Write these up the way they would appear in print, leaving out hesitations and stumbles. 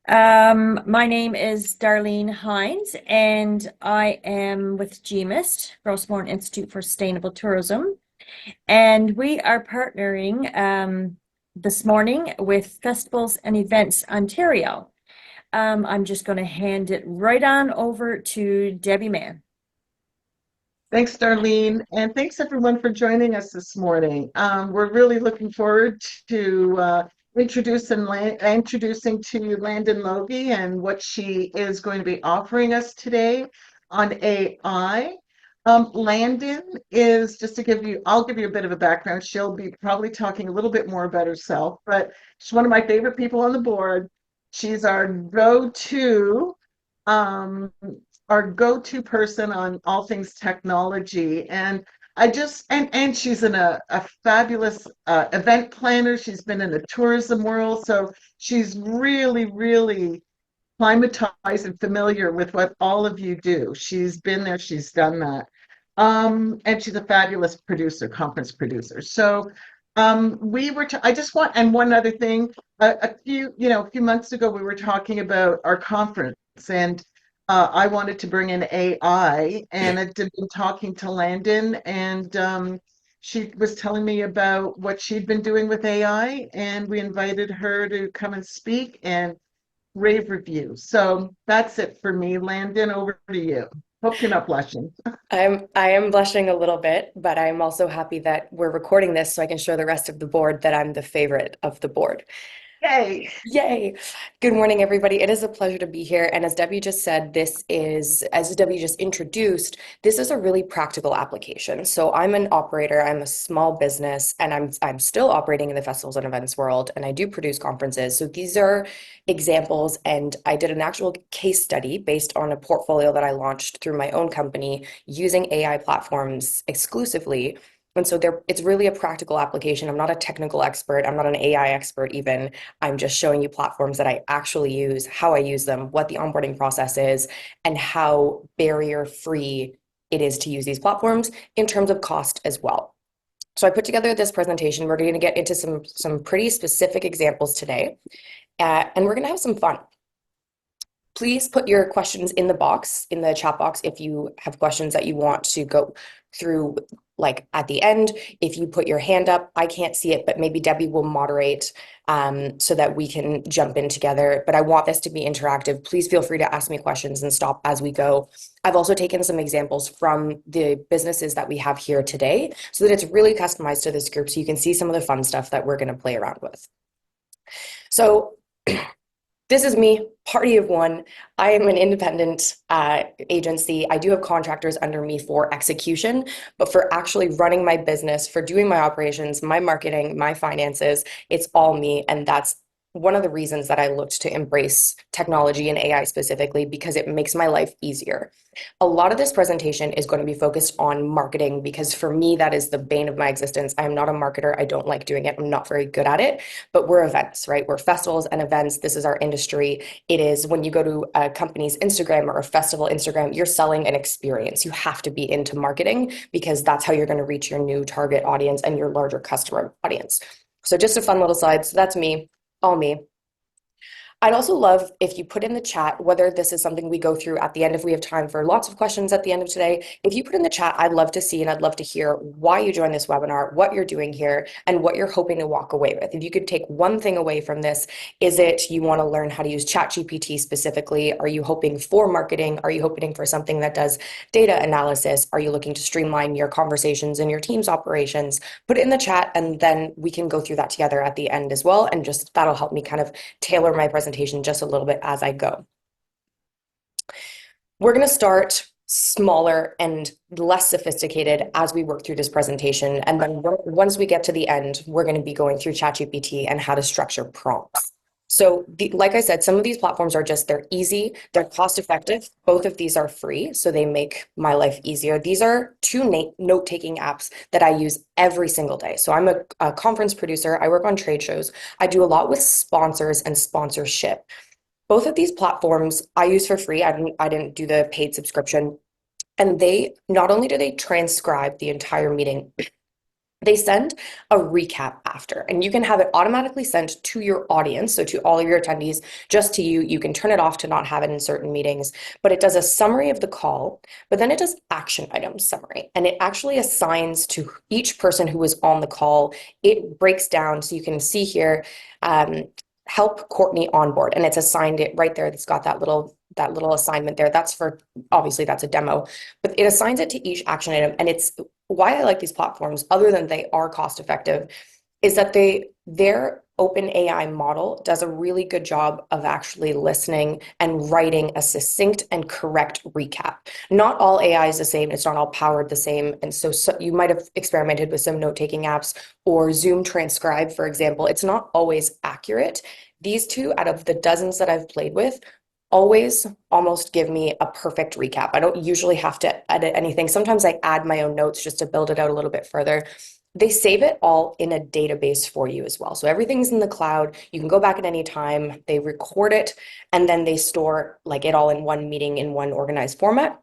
My name is Darlene Hines, and I am with GMIST, Gros Morne Institute for Sustainable Tourism. And we are partnering this morning with Festivals and Events Ontario. I'm just going to hand it right on over to Debbie Mann. Thanks, Darlene, and thanks everyone for joining us this morning. We're really looking forward to introducing to you Landon Logie and what she is going to be offering us today on AI. Landon is, just to give you, I'll give you a bit of a background. She'll be probably talking a little bit more about herself, but she's one of my favorite people on the board. She's um, our go-to person on all things technology. And and she's a fabulous event planner. She's been in the tourism world, so she's really climatized and familiar with what all of you do. She's been there, she's done that. And she's a fabulous producer, conference producer. So we were I just want, and one other thing, a few months ago we were talking about our conference, and I wanted to bring in AI, and I've been talking to Landon, and she was telling me about what she'd been doing with AI, and we invited her to come and speak and rave review. So that's it for me. Landon, over to you. Hope you're not blushing. I am blushing a little bit, but I'm also happy that we're recording this so I can show the rest of the board that I'm the favorite of the board. Yay! Yay! Good morning, everybody. It is a pleasure to be here. And as Debbie just said, as Debbie just introduced, this is a really practical application. So I'm an operator, I'm a small business, and I'm still operating in the festivals and events world, and I do produce conferences. So these are examples, and I did an actual case study based on a portfolio that I launched through my own company using AI platforms exclusively. And so it's really a practical application. I'm not a technical expert. I'm not an AI expert even. I'm just showing you platforms that I actually use, how I use them, what the onboarding process is, and how barrier-free it is to use these platforms in terms of cost as well. So I put together this presentation. We're going to get into some pretty specific examples today, and we're going to have some fun. Please put your questions in the chat box, if you have questions that you want to go through, like at the end. If you put your hand up, I can't see it, but maybe Debbie will moderate so that we can jump in together. But I want this to be interactive. Please feel free to ask me questions and stop as we go. I've also taken some examples from the businesses that we have here today so that it's really customized to this group so you can see some of the fun stuff that we're going to play around with. So this is me, party of one. I am an independent agency. I do have contractors under me for execution, but for actually running my business, for doing my operations, my marketing, my finances, it's all me. And that's one of the reasons that I looked to embrace technology and AI specifically, because it makes my life easier. A lot of this presentation is going to be focused on marketing because for me, that is the bane of my existence. I am not a marketer. I don't like doing it. I'm not very good at it, but we're events, right? We're festivals and events. This is our industry. It is when you go to a company's Instagram or a festival Instagram, you're selling an experience. You have to be into marketing because that's how you're going to reach your new target audience and your larger customer audience. So just a fun little slide. So that's me, all me. I'd also love if you put in the chat whether this is something we go through at the end, if we have time for lots of questions at the end of today. If you put in the chat, I'd love to see and I'd love to hear why you joined this webinar, what you're doing here, and what you're hoping to walk away with. If you could take one thing away from this, is it you want to learn how to use ChatGPT specifically? Are you hoping for marketing? Are you hoping for something that does data analysis? Are you looking to streamline your conversations and your team's operations? Put it in the chat and then we can go through that together at the end as well. And just that'll help me kind of tailor my presentation just a little bit as I go. We're going to start smaller and less sophisticated as we work through this presentation. And then once we get to the end, we're going to be going through ChatGPT and how to structure prompts. So like I said, some of these platforms they're easy, they're cost effective. Both of these are free, so they make my life easier. These are two note-taking apps that I use every single day. So I'm a conference producer. I work on trade shows. I do a lot with sponsors and sponsorship. Both of these platforms I use for free. I didn't do the paid subscription. And they not only do they transcribe the entire meeting, They send a recap after, and you can have it automatically sent to your audience, so to all of your attendees, just to you. You can turn it off to not have it in certain meetings, but it does a summary of the call, but then it does action items summary, and it actually assigns to each person who was on the call. It breaks down, so you can see here, help Courtney onboard, and it's assigned it right there. It's got that little assignment there. That's for, obviously that's a demo, but it assigns it to each action item. And it's why I like these platforms, other than they are cost effective, is that their open AI model does a really good job of actually listening and writing a succinct and correct recap. Not all AI is the same. It's not all powered the same. And so you might have experimented with some note-taking apps or Zoom Transcribe, for example. It's not always accurate. These two, out of the dozens that I've played with, always almost give me a perfect recap. I don't usually have to edit anything. Sometimes I add my own notes just to build it out a little bit further. They save it all in a database for you as well. So everything's in the cloud. You can go back at any time. They record it, and then they store like it all in one meeting in one organized format.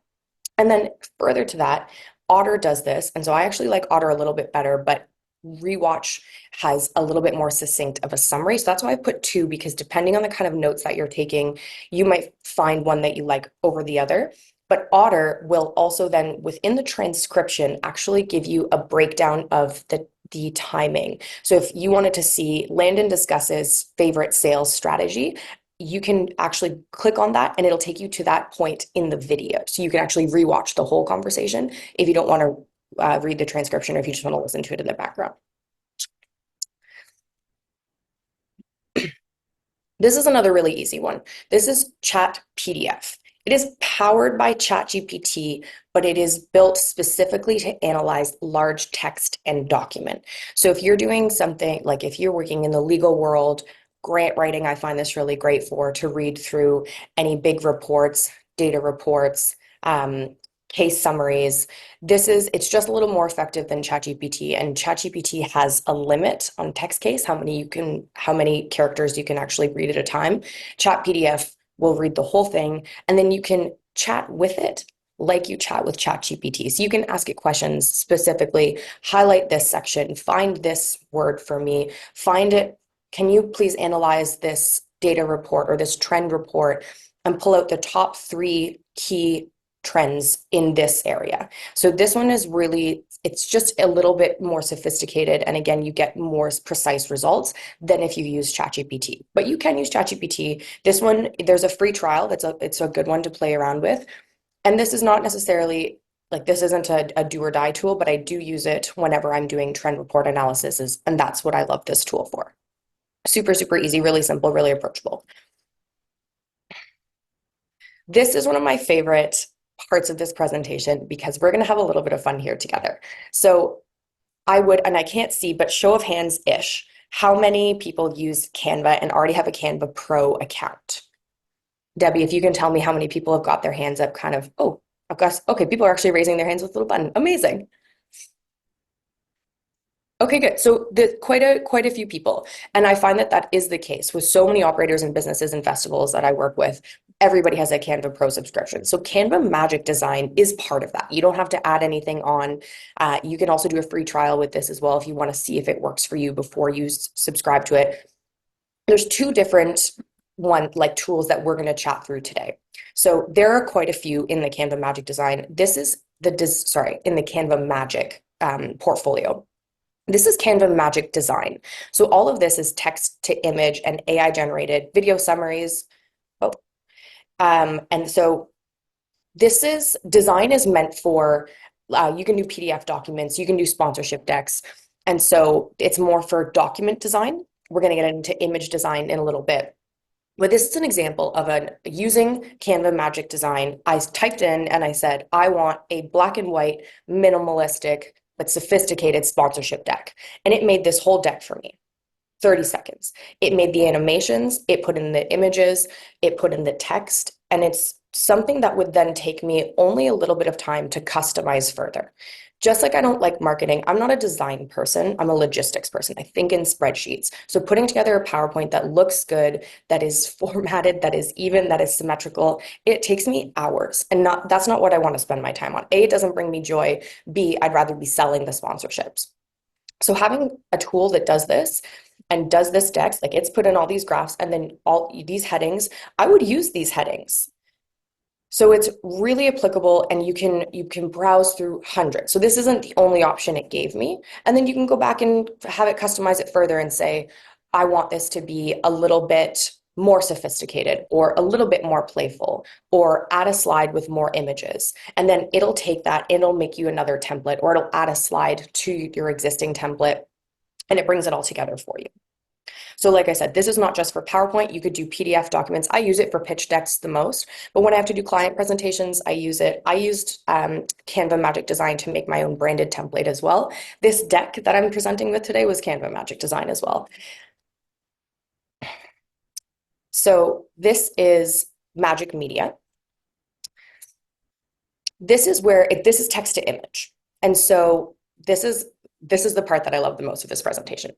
And then further to that, Otter does this. And so I actually like Otter a little bit better, but Rewatch has a little bit more succinct of a summary. So that's why I put two, because depending on the kind of notes that you're taking, you might find one that you like over the other. But Otter will also then, within the transcription, actually give you a breakdown of the timing. So if you wanted to see Landon discusses favorite sales strategy, you can actually click on that and it'll take you to that point in the video. So you can actually rewatch the whole conversation if you don't want to read the transcription, or if you just want to listen to it in the background. This is another really easy one. This is Chat PDF. It is powered by ChatGPT, but it is built specifically to analyze large text and document. So if you're doing something, like if you're working in the legal world, grant writing, I find this really great for, to read through any big reports, data reports, case summaries. It's just a little more effective than ChatGPT, and ChatGPT has a limit on text case, how many characters you can actually read at a time. Chat PDF will read the whole thing, and then you can chat with it like you chat with ChatGPT. So you can ask it questions specifically, highlight this section, find this word for me, find it. Can you please analyze this data report or this trend report and pull out the top 3 key trends in this area? So this one is really, it's just a little bit more sophisticated. And again, you get more precise results than if you use ChatGPT. But you can use ChatGPT. This one, there's a free trial. It's a good one to play around with. And this is not necessarily, like, this isn't a do or die tool, but I do use it whenever I'm doing trend report analysis, and that's what I love this tool for. Super, super easy, really simple, really approachable. This is one of my favorite parts of this presentation because we're going to have a little bit of fun here together. So I would, and I can't see, but show of hands-ish, how many people use Canva and already have a Canva Pro account? Debbie, if you can tell me how many people have got their hands up, kind of, oh, I've got, okay, people are actually raising their hands with a little button. Amazing. Okay, good. So quite a few people. And I find that that is the case with so many operators and businesses and festivals that I work with. Everybody has a Canva Pro subscription. So Canva Magic Design is part of that. You don't have to add anything on. You can also do a free trial with this as well if you want to see if it works for you before you subscribe to it. There's 2 different tools that we're going to chat through today. So there are quite a few in the Canva Magic Design. This is in the Canva Magic portfolio. This is Canva Magic Design. So all of this is text to image and AI generated video summaries. And so design is meant for, you can do PDF documents, you can do sponsorship decks. And so it's more for document design. We're going to get into image design in a little bit. But this is an example of using Canva Magic Design. I typed in and I said, I want a black and white, minimalistic, but sophisticated sponsorship deck. And it made this whole deck for me. 30 seconds. It made the animations, it put in the images, it put in the text, and it's something that would then take me only a little bit of time to customize further. Just like I don't like marketing, I'm not a design person, I'm a logistics person. I think in spreadsheets. So putting together a PowerPoint that looks good, that is formatted, that is even, that is symmetrical, it takes me hours. And that's not what I want to spend my time on. A, it doesn't bring me joy. B, I'd rather be selling the sponsorships. So having a tool that does this and does this text, like it's put in all these graphs and then all these headings, I would use these headings. So it's really applicable, and you can browse through hundreds. So this isn't the only option it gave me. And then you can go back and have it customize it further and say, I want this to be a little bit more sophisticated or a little bit more playful, or add a slide with more images. And then it'll take that, it'll make you another template, or it'll add a slide to your existing template, and it brings it all together for you. So like I said, this is not just for PowerPoint. You could do PDF documents. I use it for pitch decks the most, but when I have to do client presentations, I use it. I used Canva Magic Design to make my own branded template as well. This deck that I'm presenting with today was Canva Magic Design as well. So this is Magic Media. This is where this is text to image. And so this is the part that I love the most of this presentation.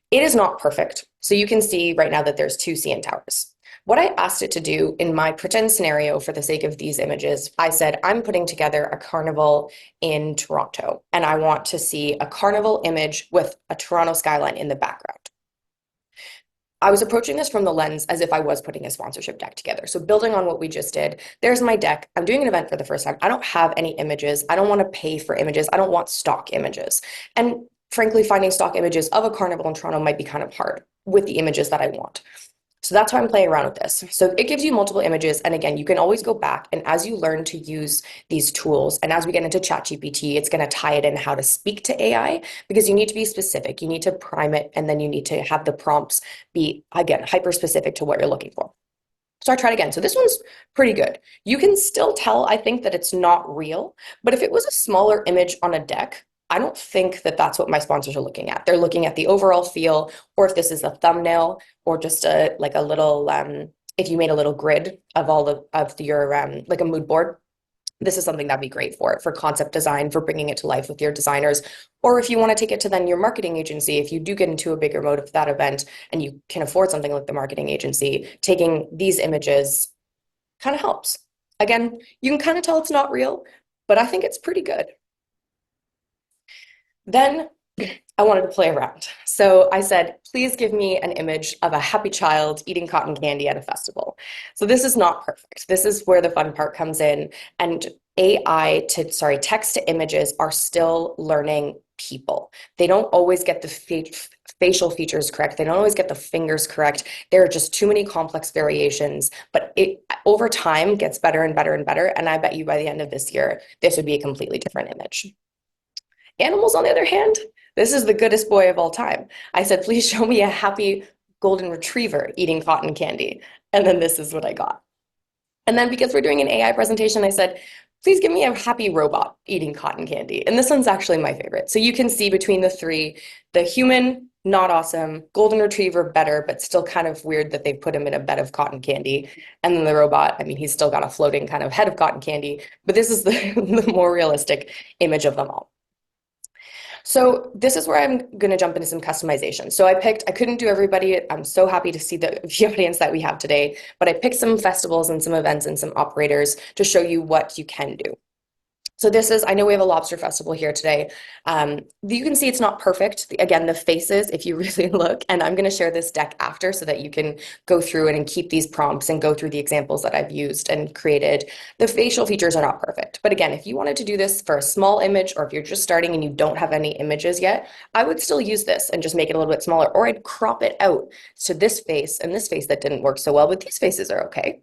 It is not perfect. So you can see right now that there's 2 CN towers. What I asked it to do in my pretend scenario for the sake of these images, I said, I'm putting together a carnival in Toronto, and I want to see a carnival image with a Toronto skyline in the background. I was approaching this from the lens as if I was putting a sponsorship deck together. So building on what we just did, there's my deck. I'm doing an event for the first time. I don't have any images. I don't want to pay for images. I don't want stock images. And frankly, finding stock images of a carnival in Toronto might be kind of hard with the images that I want. So that's why I'm playing around with this. So it gives you multiple images. And again, you can always go back, and as you learn to use these tools, and as we get into ChatGPT, it's going to tie it in how to speak to AI, because you need to be specific. You need to prime it, and then you need to have the prompts be, again, hyper specific to what you're looking for. So I tried again. So this one's pretty good. You can still tell, I think, that it's not real, but if it was a smaller image on a deck, I don't think that that's what my sponsors are looking at. They're looking at the overall feel, or if this is a thumbnail, or just a like a little if you made a little grid of all of your like a mood board. This is something that'd be great for concept design, for bringing it to life with your designers. Or if you want to take it to then your marketing agency, if you do get into a bigger mode of that event and you can afford something like the marketing agency, taking these images kind of helps. Again, you can kind of tell it's not real, but I think it's pretty good. Then I wanted to play around. So I said, please give me an image of a happy child eating cotton candy at a festival. So this is not perfect. This is where the fun part comes in. And text to images are still learning people. They don't always get the facial features correct. They don't always get the fingers correct. There are just too many complex variations, but it over time gets better and better and better. And I bet you by the end of this year, this would be a completely different image. Animals, on the other hand, this is the goodest boy of all time. I said, please show me a happy golden retriever eating cotton candy. And then this is what I got. And then because we're doing an AI presentation, I said, please give me a happy robot eating cotton candy. And this one's actually my favorite. So you can see between the 3, the human, not awesome, golden retriever, better, but still kind of weird that they've put him in a bed of cotton candy. And then the robot, I mean, he's still got a floating kind of head of cotton candy, but this is the more realistic image of them all. So this is where I'm going to jump into some customization. So I couldn't do everybody. I'm so happy to see the audience that we have today, but I picked some festivals and some events and some operators to show you what you can do. So this is, I know we have a lobster festival here today. You can see it's not perfect. Again, the faces, if you really look, and I'm going to share this deck after so that you can go through it and keep these prompts and go through the examples that I've used and created. The facial features are not perfect. But again, if you wanted to do this for a small image, or if you're just starting and you don't have any images yet, I would still use this and just make it a little bit smaller, or I'd crop it out to this face and this face that didn't work so well, but these faces are okay.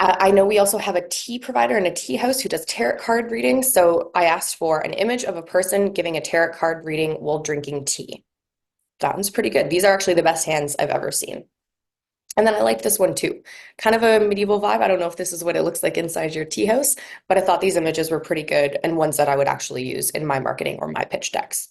I know we also have a tea provider and a tea house who does tarot card readings. So I asked for an image of a person giving a tarot card reading while drinking tea. That one's pretty good. These are actually the best hands I've ever seen. And then I like this one too. Kind of a medieval vibe. I don't know if this is what it looks like inside your tea house, but I thought these images were pretty good and ones that I would actually use in my marketing or my pitch decks.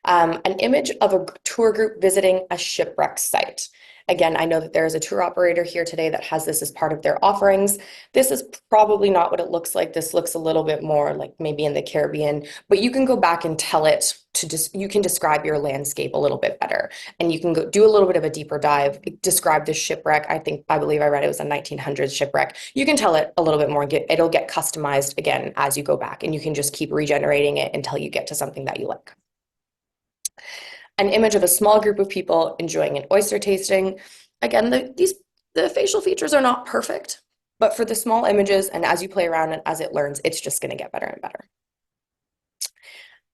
An image of a tour group visiting a shipwreck site. Again, I know that there is a tour operator here today that has this as part of their offerings. This is probably not what it looks like. This looks a little bit more like maybe in the Caribbean, but you can go back and tell it to just, you can describe your landscape a little bit better. And you can go do a little bit of a deeper dive, describe the shipwreck. I believe I read it was a 1900s shipwreck. You can tell it a little bit more. It'll get customized again as you go back, and you can just keep regenerating it until you get to something that you like. An image of a small group of people enjoying an oyster tasting. Again, the facial features are not perfect, but for the small images and as you play around and as it learns, it's just going to get better and better.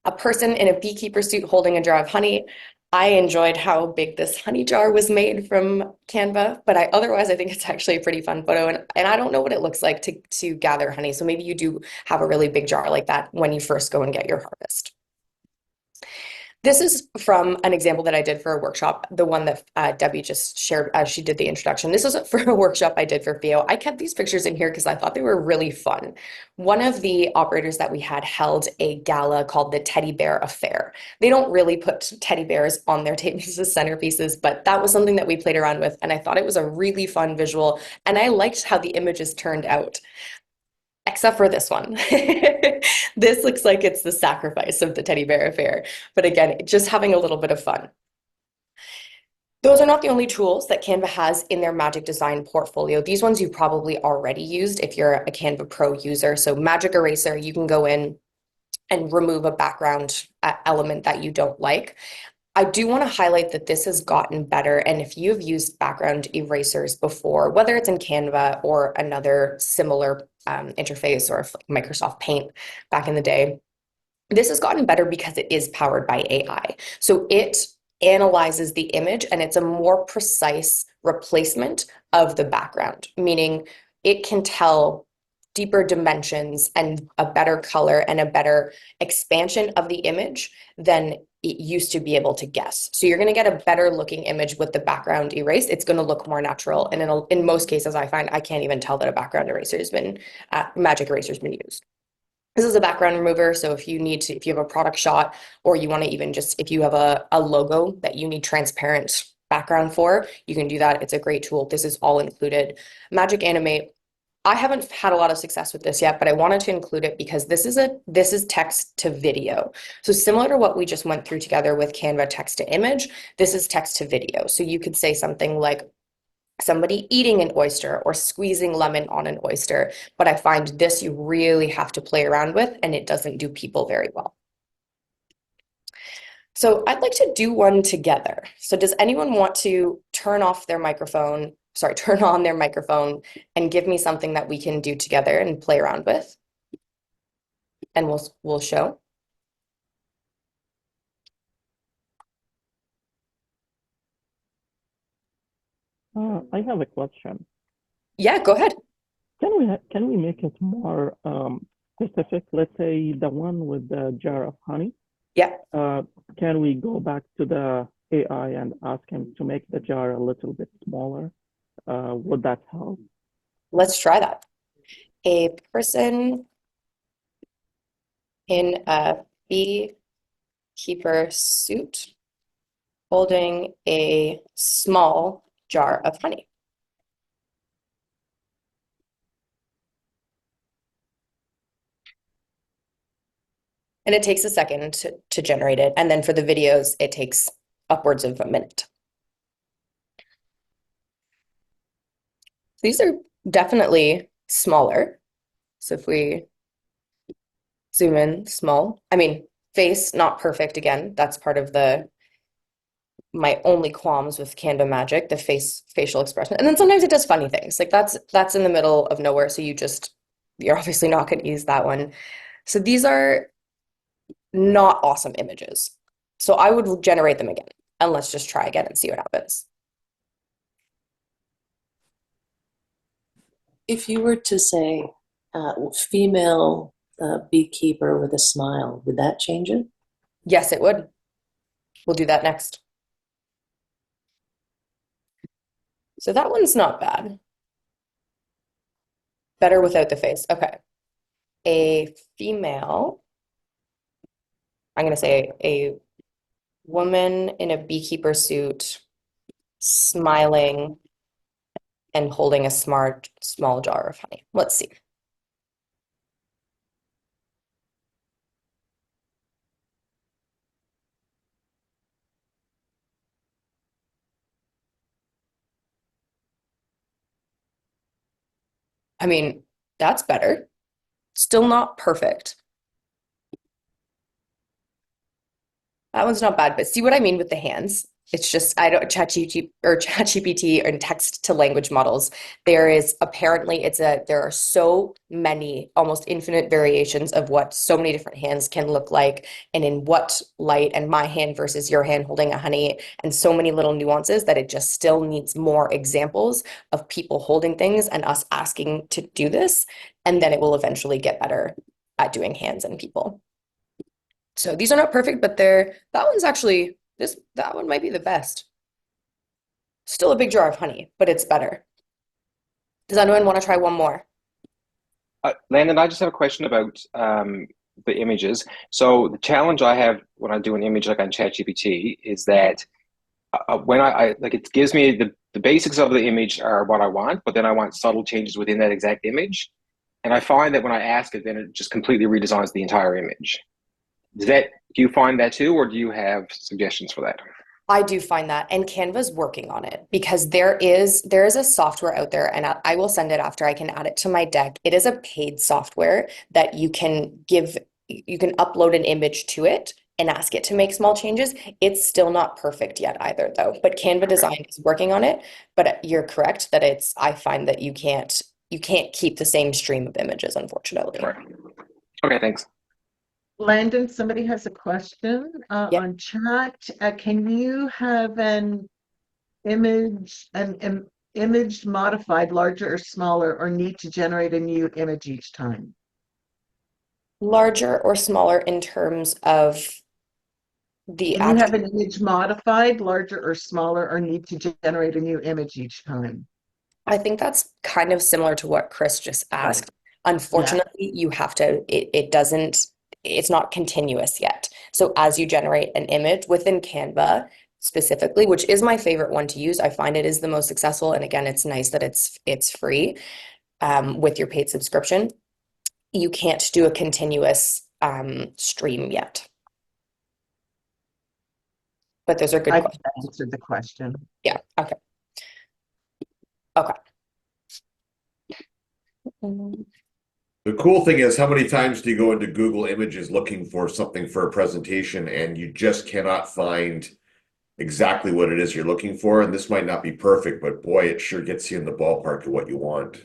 A person in a beekeeper suit holding a jar of honey. I enjoyed how big this honey jar was made from Canva, but otherwise I think it's actually a pretty fun photo, and I don't know what it looks like to gather honey. So maybe you do have a really big jar like that when you first go and get your harvest. This is from an example that I did for a workshop, the one that Debbie just shared as she did the introduction. This was for a workshop I did for FEO. I kept these pictures in here because I thought they were really fun. One of the operators that we had held a gala called the Teddy Bear Affair. They don't really put teddy bears on their tables as centerpieces, but that was something that we played around with, and I thought it was a really fun visual, and I liked how the images turned out. Except for this one. This looks like it's the sacrifice of the teddy bear affair. But again, just having a little bit of fun. Those are not the only tools that Canva has in their Magic Design portfolio. These ones you probably already used if you're a Canva Pro user. So Magic Eraser, you can go in and remove a background element that you don't like. I do want to highlight that this has gotten better, and if you've used background erasers before, whether it's in Canva or another similar interface or Microsoft Paint back in the day, this has gotten better because it is powered by AI. So it analyzes the image and it's a more precise replacement of the background, meaning it can tell deeper dimensions and a better color and a better expansion of the image than it used to be able to guess. So you're going to get a better looking image with the background erased. It's going to look more natural. And in most cases, I find I can't even tell that a background eraser has been, magic eraser has been used. This is a background remover. So if you have a product shot, or you want to even just, if you have a logo that you need transparent background for, you can do that. It's a great tool. This is all included. Magic Animate. I haven't had a lot of success with this yet, but I wanted to include it because this is text to video. So similar to what we just went through together with Canva text to image, this is text to video. So you could say something like somebody eating an oyster or squeezing lemon on an oyster. But I find this you really have to play around with, and it doesn't do people very well. So I'd like to do one together. So does anyone want to turn on their microphone and give me something that we can do together and play around with? And we'll show. I have a question. Yeah, go ahead. Can we make it more specific? Let's say the one with the jar of honey. Yeah. Can we go back to the AI and ask him to make the jar a little bit smaller? Would that help? Let's try that. A person in a beekeeper suit holding a small jar of honey. And it takes a second to generate it. And then for the videos, it takes upwards of a minute. These are definitely smaller. So if we zoom in, small. I mean, face, not perfect again. That's part of my only qualms with Canva Magic, the facial expression. And then sometimes it does funny things. Like that's in the middle of nowhere. So you're obviously not going to use that one. So these are not awesome images. So I would generate them again, and let's just try again and see what happens. If you were to say female beekeeper with a smile, would that change it? Yes, it would. We'll do that next. So that one's not bad. Better without the face. Okay. A female, I'm going to say a Woman in a beekeeper suit, smiling and holding a small jar of honey. Let's see. I mean, that's better. Still not perfect. That one's not bad, but see what I mean with the hands? It's just I don't ChatGPT and text to language models. There is apparently there are so many almost infinite variations of what so many different hands can look like and in what light, and my hand versus your hand holding a honey, and so many little nuances that it just still needs more examples of people holding things and us asking to do this, and then it will eventually get better at doing hands and people. So these are not perfect, but that one's actually that one might be the best. Still a big jar of honey, but it's better. Does anyone want to try one more? Landon, I just have a question about the images. So the challenge I have when I do an image like on ChatGPT is that when I like it gives me the basics of the image are what I want, but then I want subtle changes within that exact image. And I find that when I ask it, then it just completely redesigns the entire image. Do you find that too, or do you have suggestions for that? I do find that, and Canva's working on it because there is a software out there, and I will send it after. I can add it to my deck. It is a paid software that you can upload an image to it and ask it to make small changes. It's still not perfect yet either, though. But Canva Design is working on it. But you're correct that I find that you can't keep the same stream of images, unfortunately. Right. Okay, thanks. Landon, somebody has a question Yep. on chat. Can you have an image modified larger or smaller, or need to generate a new image each time? Larger or smaller in terms of the Can you have actual. an image modified larger or smaller, or need to generate a new image each time? I think that's kind of similar to what Chris just asked. Unfortunately, you have to, it's not continuous yet. So as you generate an image within Canva specifically, which is my favorite one to use, I find it is the most successful. And again, it's nice that it's free with your paid subscription. You can't do a continuous stream yet. But those are good I questions. answered the question. Yeah, okay. Okay. The cool thing is, how many times do you go into Google Images looking for something for a presentation and you just cannot find exactly what it is you're looking for? And this might not be perfect, but boy, it sure gets you in the ballpark of what you want.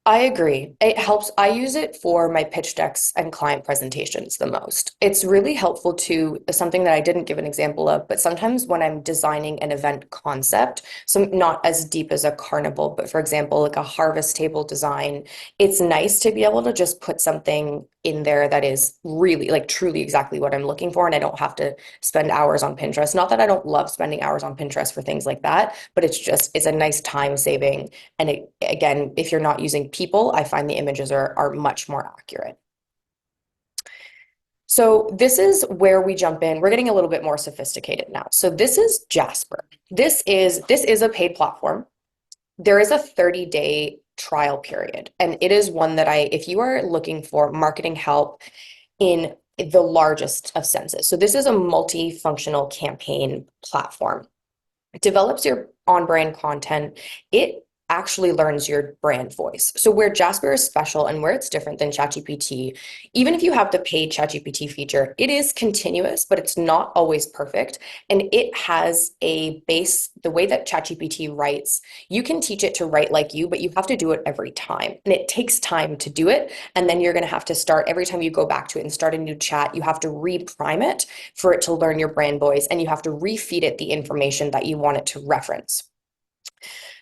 I agree. It helps. I use it for my pitch decks and client presentations the most. It's really helpful to something that I didn't give an example of, but sometimes when I'm designing an event concept, so not as deep as a carnival, but for example, like a harvest table design, it's nice to be able to just put something in there that is really like truly exactly what I'm looking for, and I don't have to spend hours on Pinterest. Not that I don't love spending hours on Pinterest for things like that, but it's a nice time saving. And again, if you're not using people, I find the images are much more accurate. So this is where we jump in. We're getting a little bit more sophisticated now. So this is Jasper. This is a paid platform. There is a 30-day trial period, and it is one that if you are looking for marketing help in the largest of senses. So this is a multifunctional campaign platform. It develops your on-brand content. It actually learns your brand voice. So where Jasper is special and where it's different than ChatGPT, even if you have the paid ChatGPT feature, it is continuous, but it's not always perfect. And it has a base, the way that ChatGPT writes, you can teach it to write like you, but you have to do it every time. And it takes time to do it. And then you're going to have to start, every time you go back to it and start a new chat, you have to reprime it for it to learn your brand voice, and you have to refeed it the information that you want it to reference.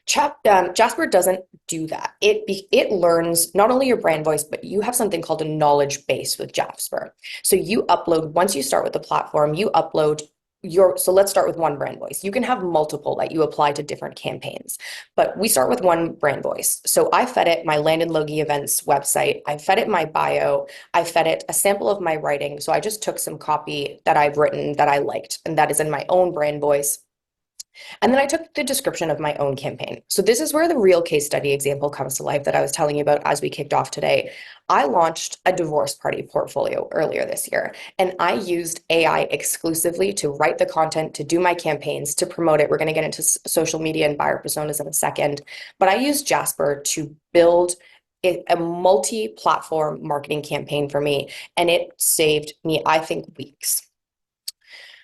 Jasper doesn't do that. It learns not only your brand voice, but you have something called a knowledge base with Jasper. So once you start with the platform, you upload so let's start with one brand voice. You can have multiple that you apply to different campaigns, but we start with one brand voice. So I fed it my Landon Logie Events website. I fed it my bio. I fed it a sample of my writing. So I just took some copy that I've written that I liked, and that is in my own brand voice. And then I took the description of my own campaign. So this is where the real case study example comes to life that I was telling you about as we kicked off today. I launched a divorce party portfolio earlier this year, and I used AI exclusively to write the content, to do my campaigns, to promote it. We're going to get into social media and buyer personas in a second, but I used Jasper to build a multi-platform marketing campaign for me, and it saved me, I think, weeks.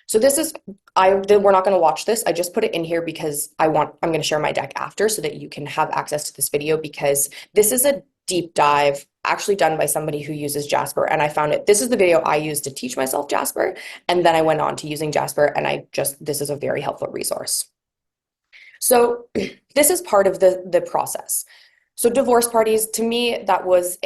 So this is, we're not going to watch this. I just put it in here because I'm going to share my deck after so that you can have access to this video, because this is a deep dive actually done by somebody who uses Jasper. And I found it, this is the video I used to teach myself Jasper. And then I went on to using Jasper, and this is a very helpful resource. So this is part of the process. So divorce parties, to me, that was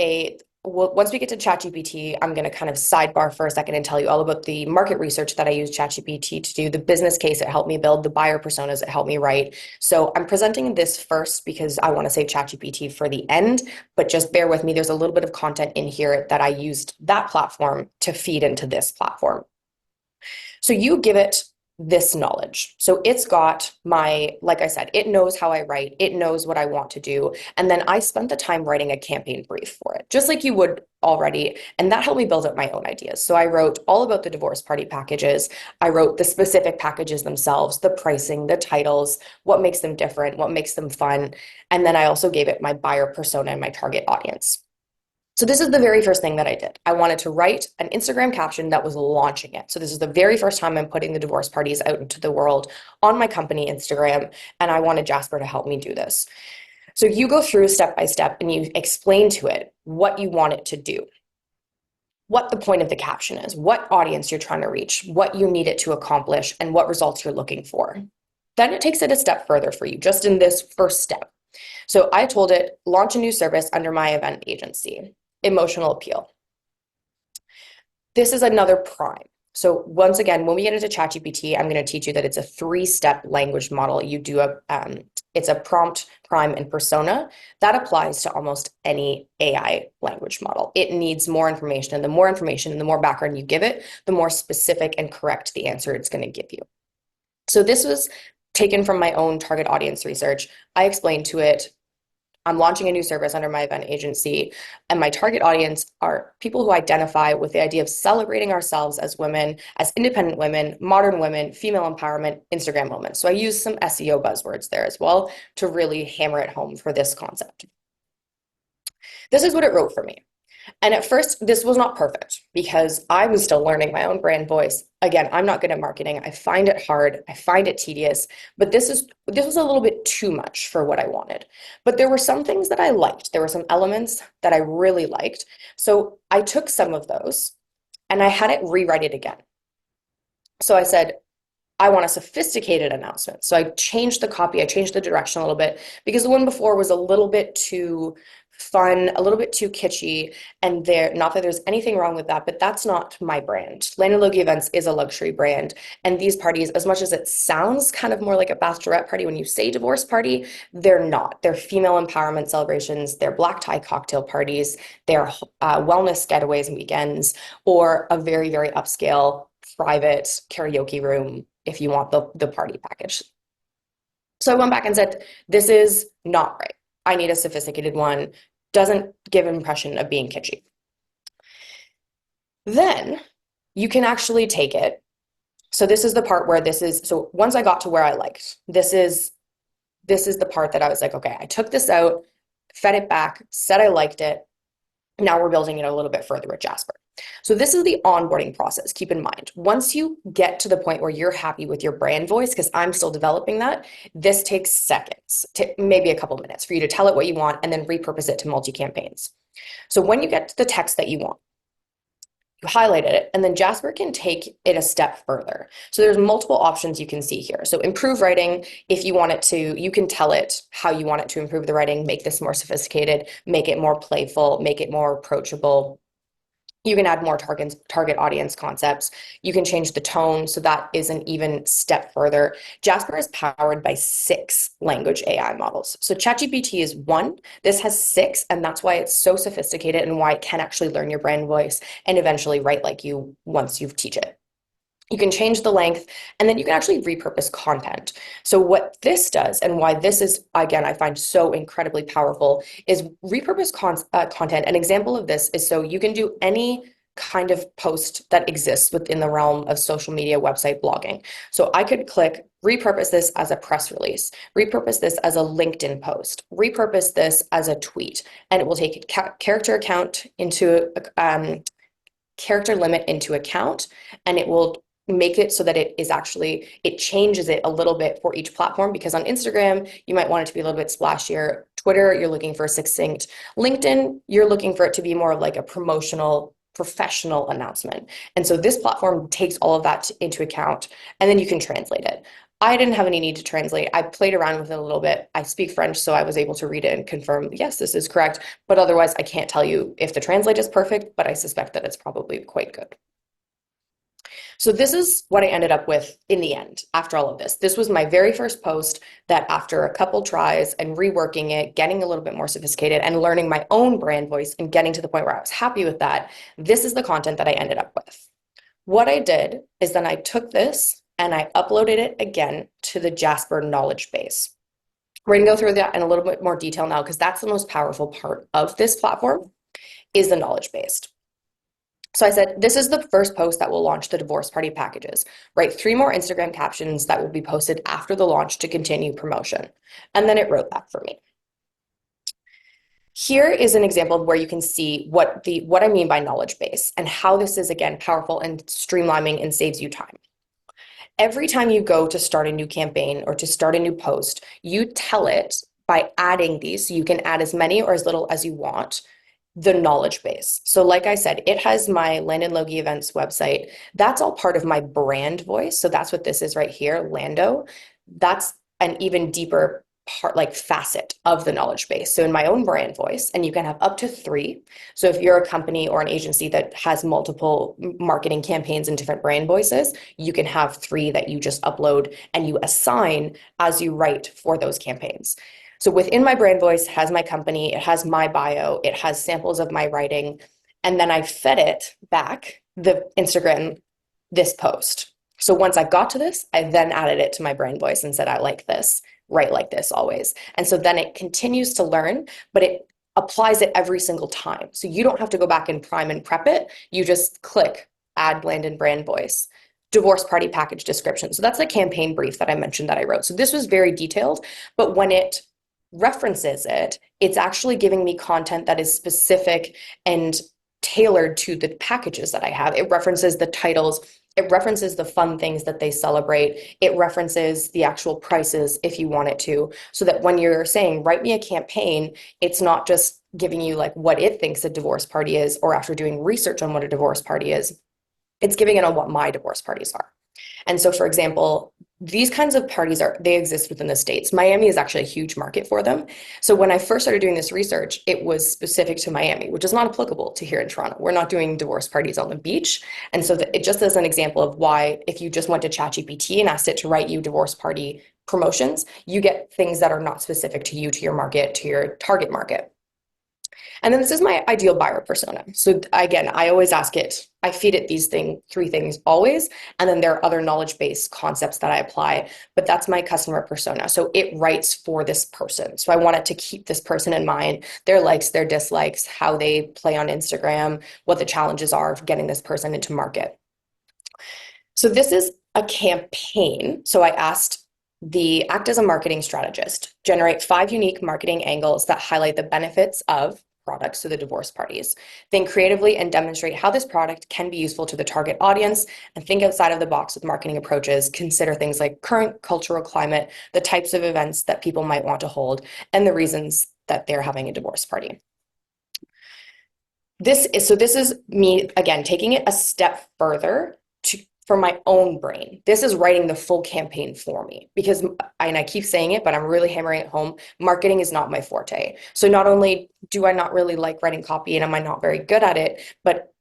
once we get to ChatGPT, I'm going to kind of sidebar for a second and tell you all about the market research that I used ChatGPT to do, the business case it helped me build, the buyer personas it helped me write. So I'm presenting this first because I want to save ChatGPT for the end, but just bear with me. There's a little bit of content in here that I used that platform to feed into this platform. So you give it this knowledge. So it's got like I said, it knows how I write, it knows what I want to do. And then I spent the time writing a campaign brief for it, just like you would already. And that helped me build up my own ideas. So I wrote all about the divorce party packages. I wrote the specific packages themselves, the pricing, the titles, what makes them different, what makes them fun. And then I also gave it my buyer persona and my target audience. So this is the very first thing that I did. I wanted to write an Instagram caption that was launching it. So this is the very first time I'm putting the divorce parties out into the world on my company Instagram, and I wanted Jasper to help me do this. So you go through step by step and you explain to it what you want it to do, what the point of the caption is, what audience you're trying to reach, what you need it to accomplish, and what results you're looking for. Then it takes it a step further for you, just in this first step. So I told it, launch a new service under my event agency. Emotional appeal. This is another prime. So once again, when we get into ChatGPT, I'm going to teach you that it's a 3-step language model. You do it's a prompt, prime, and persona. That applies to almost any AI language model. It needs more information, and the more information and the more background you give it, the more specific and correct the answer it's going to give you. So this was taken from my own target audience research. I explained to it, I'm launching a new service under my event agency, and my target audience are people who identify with the idea of celebrating ourselves as women, as independent women, modern women, female empowerment, Instagram women. So I use some SEO buzzwords there as well to really hammer it home for this concept. This is what it wrote for me. And at first, this was not perfect because I was still learning my own brand voice. Again, I'm not good at marketing. I find it hard. I find it tedious, but this was a little bit too much for what I wanted. But there were some things that I liked. There were some elements that I really liked. So I took some of those and I had it rewrite it again. So I said, I want a sophisticated announcement. So I changed the copy, I changed the direction a little bit because the one before was a little bit too fun, a little bit too kitschy, and not that there's anything wrong with that, but that's not my brand. Landon Logie Events is a luxury brand, and these parties, as much as it sounds kind of more like a bachelorette party when you say divorce party, they're not. They're female empowerment celebrations, they're black tie cocktail parties, they're wellness getaways and weekends, or a very, very upscale private karaoke room if you want the party package. So I went back and said, this is not right. I need a sophisticated one. Doesn't give an impression of being kitschy. Then you can actually take it. So this is the part where so once I got to where I liked, this is the part that I was like, okay, I took this out, fed it back, said I liked it. Now we're building it a little bit further with Jasper. So this is the onboarding process. Keep in mind, once you get to the point where you're happy with your brand voice, because I'm still developing that, this takes seconds, maybe a couple minutes for you to tell it what you want and then repurpose it to multi-campaigns. So when you get to the text that you want, you highlighted it, and then Jasper can take it a step further. So there's multiple options you can see here. So improve writing, if you want it to, you can tell it how you want it to improve the writing, make this more sophisticated, make it more playful, make it more approachable. You can add more target audience concepts. You can change the tone, so that is an even step further. Jasper is powered by 6 language AI models. So ChatGPT is 1. This has 6, and that's why it's so sophisticated and why it can actually learn your brand voice and eventually write like you once you teach it. You can change the length, and then you can actually repurpose content. So what this does, and why this is, again, I find so incredibly powerful, is repurpose content. An example of this is, so you can do any kind of post that exists within the realm of social media, website, blogging. So I could click repurpose this as a press release, repurpose this as a LinkedIn post, repurpose this as a tweet, and it will take character limit into account, and it will make it so that it changes it a little bit for each platform, because on Instagram, you might want it to be a little bit splashier. Twitter, you're looking for succinct. LinkedIn, you're looking for it to be more of like a promotional, professional announcement. And so this platform takes all of that into account, and then you can translate it. I didn't have any need to translate. I played around with it a little bit. I speak French, so I was able to read it and confirm, yes, this is correct. But otherwise, I can't tell you if the translate is perfect, but I suspect that it's probably quite good. So this is what I ended up with in the end after all of this. This was my very first post that, after a couple tries and reworking it, getting a little bit more sophisticated and learning my own brand voice and getting to the point where I was happy with that, this is the content that I ended up with. What I did is then I took this and I uploaded it again to the Jasper knowledge base. We're going to go through that in a little bit more detail now, because that's the most powerful part of this platform, is the knowledge base. So I said, this is the first post that will launch the divorce party packages. Write 3 more Instagram captions that will be posted after the launch to continue promotion. And then it wrote that for me. Here is an example of where you can see what I mean by knowledge base, and how this is, again, powerful and streamlining and saves you time. Every time you go to start a new campaign or to start a new post, you tell it by adding these, so you can add as many or as little as you want, the knowledge base. So like I said, it has my Landon Logie Events website. That's all part of my brand voice. So that's what this is right here, Lando. That's an even deeper part, like facet of the knowledge base. So in my own brand voice, and you can have up to 3. So if you're a company or an agency that has multiple marketing campaigns and different brand voices, you can have 3 that you just upload and you assign as you write for those campaigns. So within my brand voice has my company, it has my bio, it has samples of my writing, and then I fed it back the Instagram, this post. So once I got to this, I then added it to my brand voice and said, I like this, write like this always. And so then it continues to learn, but it applies it every single time. So you don't have to go back and prime and prep it. You just click add Landon brand voice. Divorce party package description. So that's the campaign brief that I mentioned that I wrote. So this was very detailed, but when it references it, it's actually giving me content that is specific and tailored to the packages that I have. It references the titles, it references the fun things that they celebrate, it references the actual prices if you want it to, so that when you're saying, write me a campaign, it's not just giving you like what it thinks a divorce party is, or after doing research on what a divorce party is, it's giving it on what my divorce parties are. And so, for example, these kinds of parties they exist within the States. Miami is actually a huge market for them. So when I first started doing this research, it was specific to Miami, which is not applicable to here in Toronto. We're not doing divorce parties on the beach. And so it just as an example of why, if you just went to ChatGPT and asked it to write you divorce party promotions, you get things that are not specific to you, to your market, to your target market. And then this is my ideal buyer persona. So again, I always ask it, I feed it these 3 things always. And then there are other knowledge-based concepts that I apply, but that's my customer persona. So it writes for this person. So I want it to keep this person in mind, their likes, their dislikes, how they play on Instagram, what the challenges are of getting this person into market. So this is a campaign. So I asked act as a marketing strategist, generate 5 unique marketing angles that highlight the benefits of products to the divorce parties. Think creatively and demonstrate how this product can be useful to the target audience, and think outside of the box with marketing approaches. Consider things like current cultural climate, the types of events that people might want to hold, and the reasons that they're having a divorce party. This is me, again, taking it a step further for my own brain. This is writing the full campaign for me, because, and I keep saying it, but I'm really hammering it home, marketing is not my forte. So not only do I not really like writing copy and am I not very good at it, but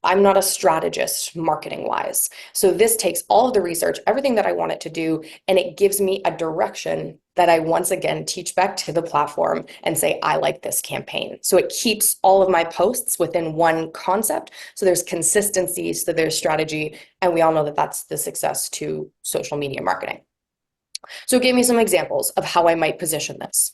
I'm not a strategist marketing wise. So this takes all of the research, everything that I want it to do, and it gives me a direction that I once again teach back to the platform and say, I like this campaign. So it keeps all of my posts within one concept. So there's consistency, so there's strategy, and we all know that that's the success to social media marketing. So it gave me some examples of how I might position this.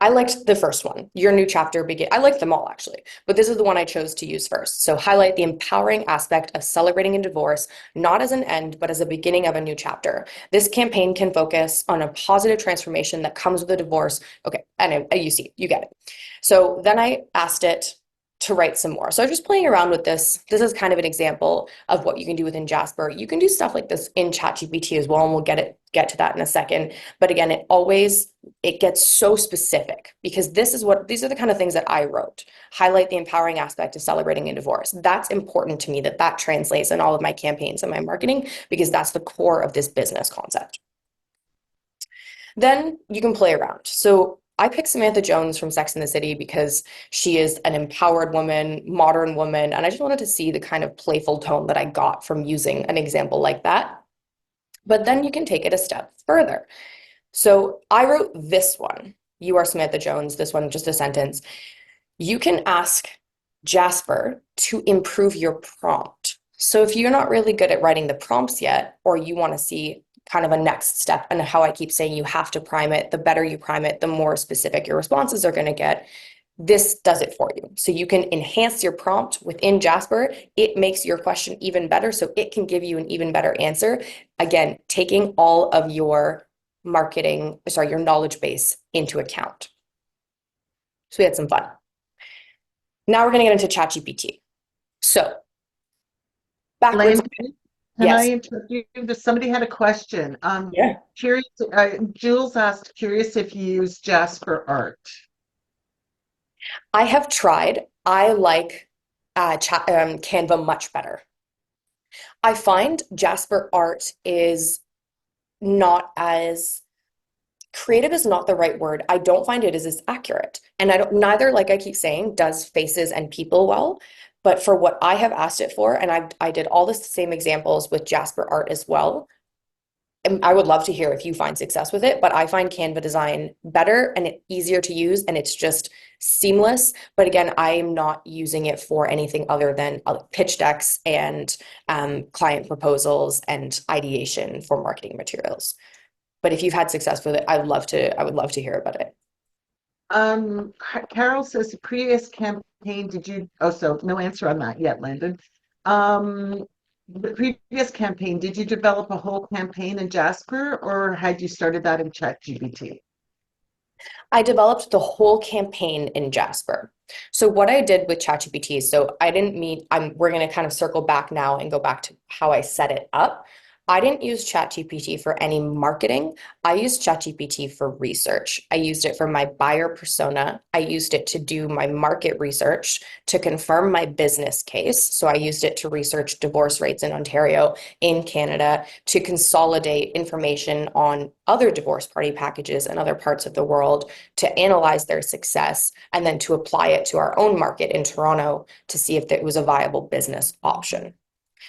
I liked the first one, your new chapter begin. I liked them all actually, but this is the one I chose to use first. So highlight the empowering aspect of celebrating a divorce, not as an end, but as a beginning of a new chapter. This campaign can focus on a positive transformation that comes with a divorce. Okay, and you get it. So then I asked it to write some more. So I was just playing around with this. This is kind of an example of what you can do within Jasper. You can do stuff like this in ChatGPT as well, and we'll get to that in a second. But again, it gets so specific because these are the kind of things that I wrote. Highlight the empowering aspect of celebrating a divorce. That's important to me that translates in all of my campaigns and my marketing because that's the core of this business concept. Then you can play around. So I picked Samantha Jones from Sex and the City because she is an empowered woman, modern woman, and I just wanted to see the kind of playful tone that I got from using an example like that. But then you can take it a step further. So I wrote this one. You are Samantha Jones, this one, just a sentence. You can ask Jasper to improve your prompt. So if you're not really good at writing the prompts yet, or you want to see kind of a next step, and how I keep saying you have to prime it, the better you prime it, the more specific your responses are going to get. This does it for you. So you can enhance your prompt within Jasper. It makes your question even better, so it can give you an even better answer. Again, taking all of your your knowledge base into account. So we had some fun. Now we're going to get into ChatGPT. So backwards. Landon, can Yes. I interrupt you? Somebody had a question. Yeah. Curious. Jules asked, curious if you use Jasper Art. I have tried. I like Canva much better. I find Jasper Art is not as creative is not the right word. I don't find it is as accurate. And neither, like I keep saying, does faces and people well. But for what I have asked it for, and I did all the same examples with Jasper Art as well. And I would love to hear if you find success with it, but I find Canva design better and easier to use, and it's just seamless. But again, I am not using it for anything other than pitch decks and client proposals and ideation for marketing materials. But if you've had success with it, I would love to hear about it. Carol says the previous campaign, so no answer on that yet, Landon. The previous campaign, did you develop a whole campaign in Jasper, or had you started that in ChatGPT? I developed the whole campaign in Jasper. So what I did with ChatGPT, we're going to kind of circle back now and go back to how I set it up. I didn't use ChatGPT for any marketing. I used ChatGPT for research. I used it for my buyer persona. I used it to do my market research to confirm my business case. So I used it to research divorce rates in Ontario, in Canada, to consolidate information on other divorce party packages in other parts of the world, to analyze their success, and then to apply it to our own market in Toronto to see if it was a viable business option.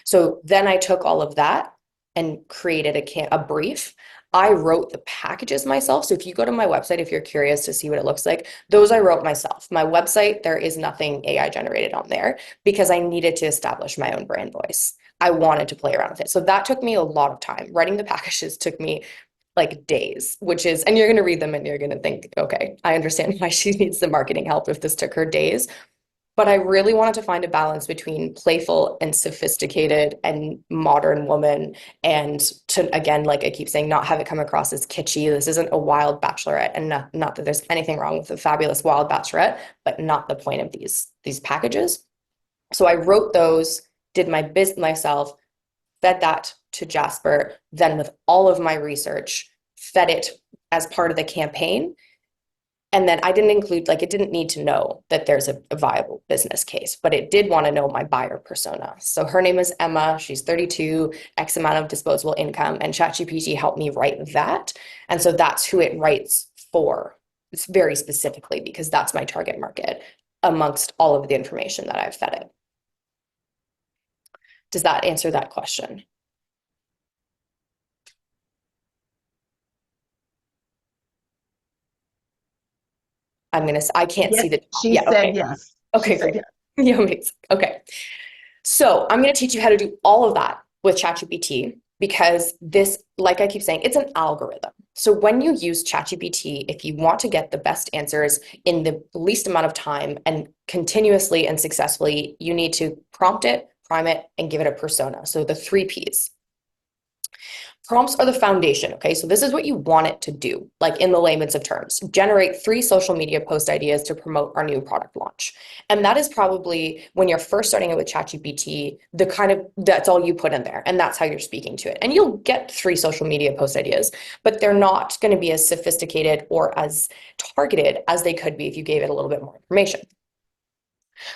So then I took all of that and created a brief. I wrote the packages myself. So if you go to my website, if you're curious to see what it looks like, those I wrote myself. My website, there is nothing AI generated on there because I needed to establish my own brand voice. I wanted to play around with it. So that took me a lot of time. Writing the packages took me like days, and you're going to read them and you're going to think, okay, I understand why she needs the marketing help if this took her days. But I really wanted to find a balance between playful and sophisticated and modern woman, and to, again, like I keep saying, not have it come across as kitschy. This isn't a wild bachelorette, and not that there's anything wrong with a fabulous wild bachelorette, but not the point of these packages. So I wrote those, did my business myself, fed that to Jasper, then with all of my research, fed it as part of the campaign. And then I didn't include, it didn't need to know that there's a viable business case, but it did want to know my buyer persona. So her name is Emma, she's 32, X amount of disposable income, and ChatGPT helped me write that. And so that's who it writes for. It's very specifically because that's my target market. amongst all of the information that I've fed it. Does that answer that question? I can't see the, She yeah, said okay. yes. Okay, She said great. Yeah, amazing. Okay. So I'm going to teach you how to do all of that with ChatGPT, because this, like I keep saying, it's an algorithm. So when you use ChatGPT, if you want to get the best answers in the least amount of time and continuously and successfully, you need to prompt it, prime it, and give it a persona. So the 3 Ps. Prompts are the foundation, okay? So this is what you want it to do, like in the layman's of terms. Generate 3 social media post ideas to promote our new product launch. And that is probably, when you're first starting it with ChatGPT, that's all you put in there, and that's how you're speaking to it. And you'll get 3 social media post ideas, but they're not going to be as sophisticated or as targeted as they could be if you gave it a little bit more information.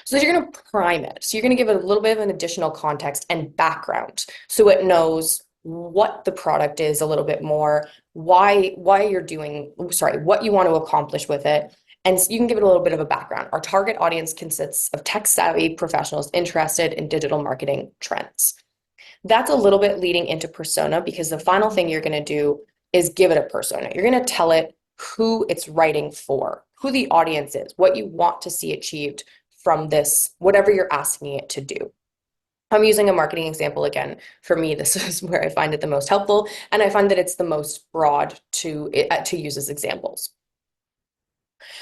So you're going to prime it. So you're going to give it a little bit of an additional context and background so it knows what the product is a little bit more, why you're doing, sorry, what you want to accomplish with it. And you can give it a little bit of a background. Our target audience consists of tech-savvy professionals interested in digital marketing trends. That's a little bit leading into persona, because the final thing you're going to do is give it a persona. You're going to tell it who it's writing for, who the audience is, what you want to see achieved from this, whatever you're asking it to do. I'm using a marketing example again. For me, this is where I find it the most helpful, and I find that it's the most broad to use as examples.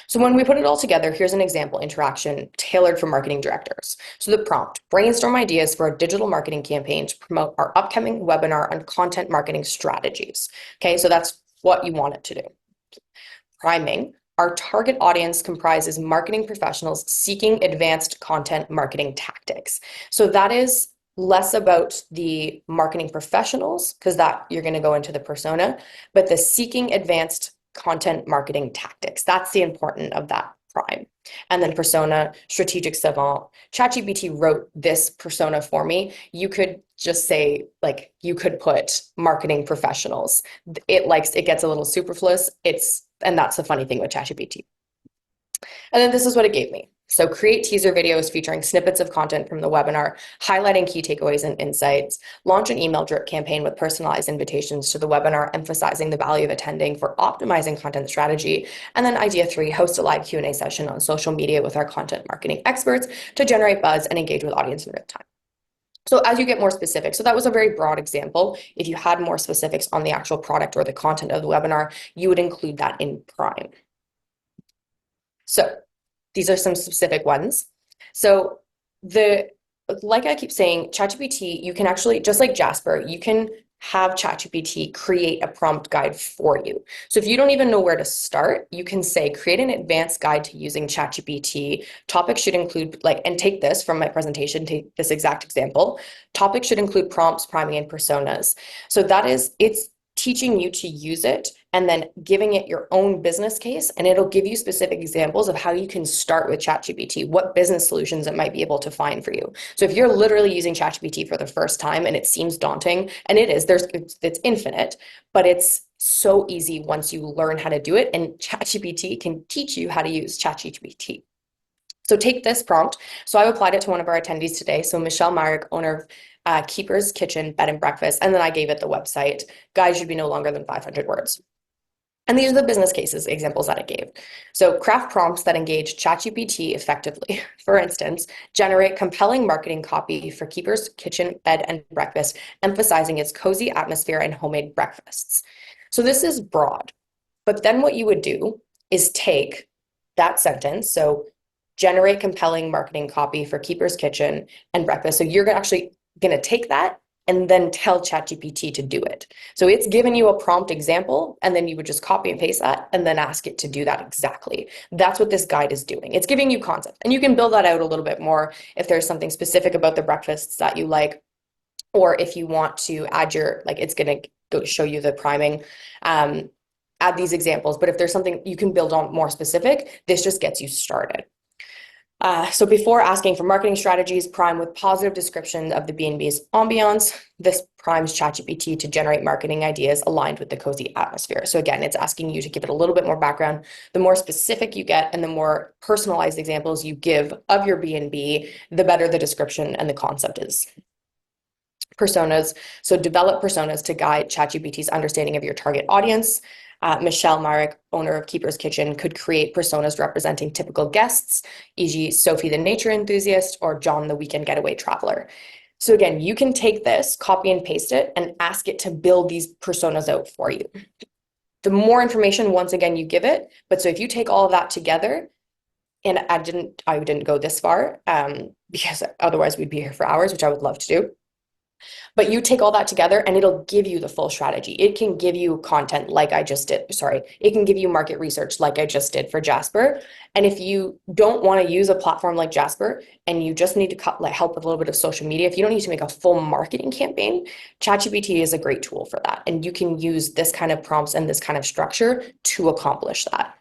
So when we put it all together, here's an example interaction tailored for marketing directors. So the prompt: brainstorm ideas for a digital marketing campaign to promote our upcoming webinar on content marketing strategies. Okay, so that's what you want it to do. Priming: our target audience comprises marketing professionals seeking advanced content marketing tactics. So that is less about the marketing professionals, because that you're going to go into the persona, but the seeking advanced content marketing tactics. That's the important of that prime. And then persona, strategic savant. ChatGPT wrote this persona for me. You could just say, like, you could put marketing professionals. It gets a little superfluous. And that's the funny thing with ChatGPT. And then this is what it gave me. So create teaser videos featuring snippets of content from the webinar, highlighting key takeaways and insights, launch an email drip campaign with personalized invitations to the webinar, emphasizing the value of attending for optimizing content strategy. And then idea 3, host a live Q&A session on social media with our content marketing experts to generate buzz and engage with audience in real time. So as you get more specific, so that was a very broad example. If you had more specifics on the actual product or the content of the webinar, you would include that in prime. So these are some specific ones. So like I keep saying, ChatGPT, you can actually, just like Jasper, you can have ChatGPT create a prompt guide for you. So if you don't even know where to start, you can say, create an advanced guide to using ChatGPT. Topics should include, and take this from my presentation, take this exact example. Topics should include prompts, priming, and personas. So it's teaching you to use it and then giving it your own business case, and it'll give you specific examples of how you can start with ChatGPT, what business solutions it might be able to find for you. So if you're literally using ChatGPT for the first time and it seems daunting, and it is, it's infinite, but it's so easy once you learn how to do it, and ChatGPT can teach you how to use ChatGPT. So take this prompt. So I applied it to one of our attendees today. So Michelle Myrick, owner of Keeper's Kitchen Bed and Breakfast, and then I gave it the website. Guides should be no longer than 500 words. And these are the business cases examples that it gave. So craft prompts that engage ChatGPT effectively. For instance, generate compelling marketing copy for Keeper's Kitchen Bed and Breakfast, emphasizing its cozy atmosphere and homemade breakfasts. So this is broad, but then what you would do is take that sentence. So generate compelling marketing copy for Keeper's Kitchen and Breakfast. So you're actually going to take that and then tell ChatGPT to do it. So it's given you a prompt example, and then you would just copy and paste that and then ask it to do that exactly. That's what this guide is doing. It's giving you concept, and you can build that out a little bit more if there's something specific about the breakfasts that you like, or if you want to add it's going to go show you the priming, add these examples. But if there's something you can build on more specific, this just gets you started. So before asking for marketing strategies, prime with positive description of the B&B's ambiance. This primes ChatGPT to generate marketing ideas aligned with the cozy atmosphere. So again, it's asking you to give it a little bit more background. The more specific you get and the more personalized examples you give of your B&B, the better the description and the concept is. Personas. So develop personas to guide ChatGPT's understanding of your target audience. Michelle Marek, owner of Keeper's Kitchen, could create personas representing typical guests, e.g. Sophie the nature enthusiast or John the weekend getaway traveler. So again, you can take this, copy and paste it, and ask it to build these personas out for you. The more information, once again, you give it, but so if you take all of that together, and I didn't go this far, because otherwise we'd be here for hours, which I would love to do. But you take all that together and it'll give you the full strategy. It can give you content like I just did. Sorry, it can give you market research like I just did for Jasper. And if you don't want to use a platform like Jasper and you just need to help with a little bit of social media, if you don't need to make a full marketing campaign, ChatGPT is a great tool for that. And you can use this kind of prompts and this kind of structure to accomplish that.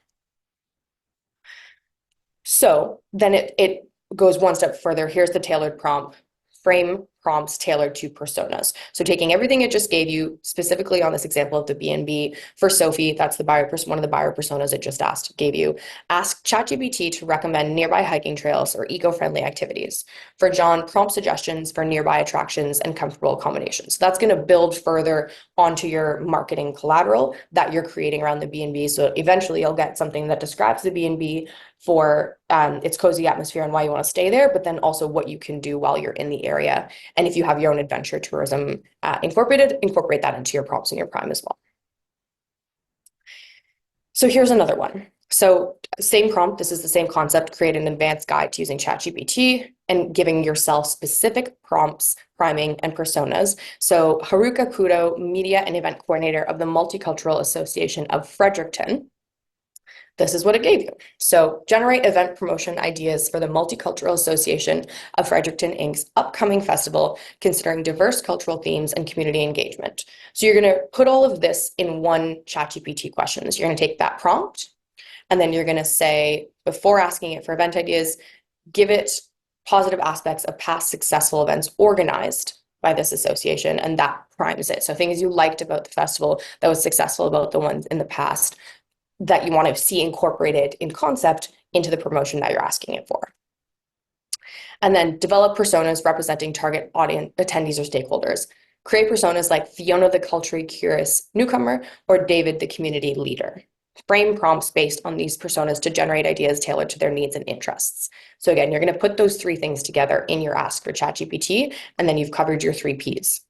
So then it goes one step further. Here's the tailored prompt. Frame prompts tailored to personas. So taking everything it just gave you, specifically on this example of the B&B, for Sophie, that's the buyer person, one of the buyer personas it just gave you. Ask ChatGPT to recommend nearby hiking trails or eco-friendly activities. For John, prompt suggestions for nearby attractions and comfortable accommodations. So that's going to build further onto your marketing collateral that you're creating around the B&B. So eventually you'll get something that describes the B&B for its cozy atmosphere and why you want to stay there, but then also what you can do while you're in the area. And if you have your own adventure tourism incorporate that into your prompts and your prime as well. So here's another one. So same prompt, this is the same concept, create an advanced guide to using ChatGPT and giving yourself specific prompts, priming, and personas. So Haruka Kudo, media and event coordinator of the Multicultural Association of Fredericton, this is what it gave you. So generate event promotion ideas for the Multicultural Association of Fredericton Inc.'s upcoming festival, considering diverse cultural themes and community engagement. So you're going to put all of this in one ChatGPT questions. You're going to take that prompt, and then you're going to say, before asking it for event ideas, give it positive aspects of past successful events organized by this association, and that primes it. So things you liked about the festival that was successful about the ones in the past that you want to see incorporated in concept into the promotion that you're asking it for. And then develop personas representing target audience, attendees, or stakeholders. Create personas like Fiona the culturally curious newcomer or David the community leader. Frame prompts based on these personas to generate ideas tailored to their needs and interests. So again, you're going to put those three things together in your ask for ChatGPT, and then you've covered your 3 Ps.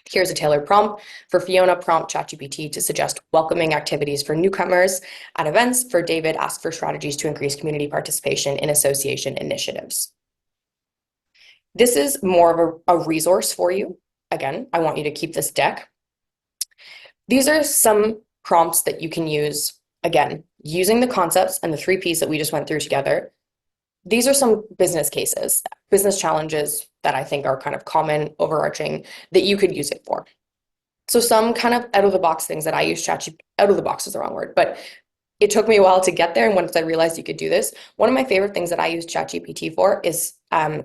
Here's a tailored prompt. For Fiona, prompt ChatGPT to suggest welcoming activities for newcomers at events. For David, ask for strategies to increase community participation in association initiatives. This is more of a resource for you. Again, I want you to keep this deck. These are some prompts that you can use, again, using the concepts and the 3 Ps that we just went through together. These are some business cases, business challenges that I think are kind of common, overarching, that you could use it for. So some kind of out-of-the-box things that I use ChatGPT, out of the box is the wrong word, but it took me a while to get there. And once I realized you could do this, one of my favorite things that I use ChatGPT for is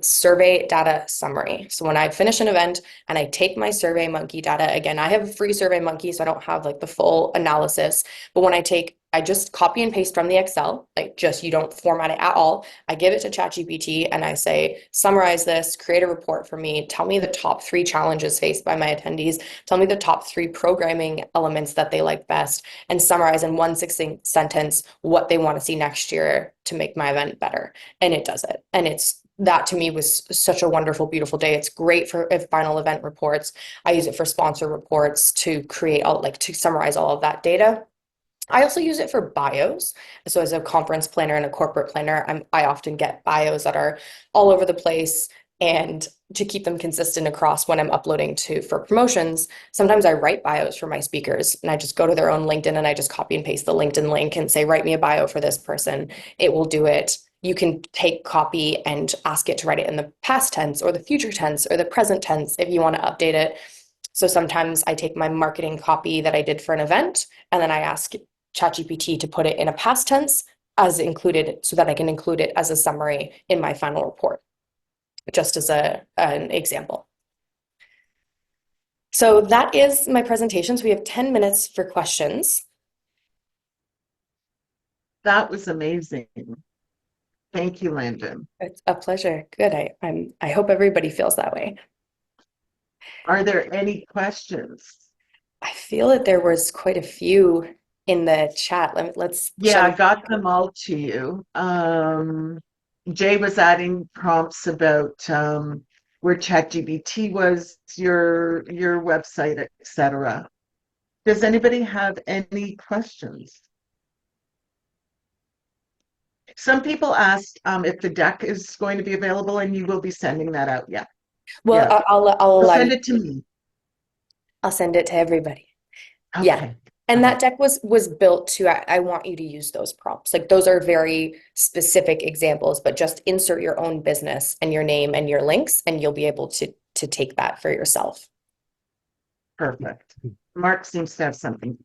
survey data summary. So when I finish an event and I take my Survey Monkey data, again, I have a free Survey Monkey, so I don't have like the full analysis. But when I just copy and paste from the Excel, you don't format it at all. I give it to ChatGPT and I say, summarize this, create a report for me, tell me the top 3 challenges faced by my attendees, tell me the top 3 programming elements that they like best, and summarize in one succinct sentence what they want to see next year to make my event better. And it does it. And that to me was such a wonderful, beautiful day. It's great for final event reports. I use it for sponsor reports to create to summarize all of that data. I also use it for bios. So as a conference planner and a corporate planner, I often get bios that are all over the place, and to keep them consistent across when I'm uploading for promotions, sometimes I write bios for my speakers and I just go to their own LinkedIn and I just copy and paste the LinkedIn link and say, write me a bio for this person. It will do it. You can take copy and ask it to write it in the past tense or the future tense or the present tense if you want to update it. So sometimes I take my marketing copy that I did for an event and then I ask ChatGPT to put it in a past tense as included so that I can include it as a summary in my final report, just as an example. So that is my presentation. So we have 10 minutes for questions. That was amazing. Thank you, Landon. It's a pleasure. Good. I hope everybody feels that way. Are there any questions? I feel that there was quite a few in the chat. Let's Yeah, shall I we- got them all to you. Jay was adding prompts about where ChatGPT was, your website, etc. Does anybody have any questions? Some people asked if the deck is going to be available, and you will be sending that out. Yeah, Well, yeah. I'll Well, allow send you. it to me. I'll send it to everybody. Yeah. Okay. And that deck was built to, I want you to use those prompts. Like those are very specific examples, but just insert your own business and your name and your links, and you'll be able to take that for yourself. Perfect. Mark seems to have something.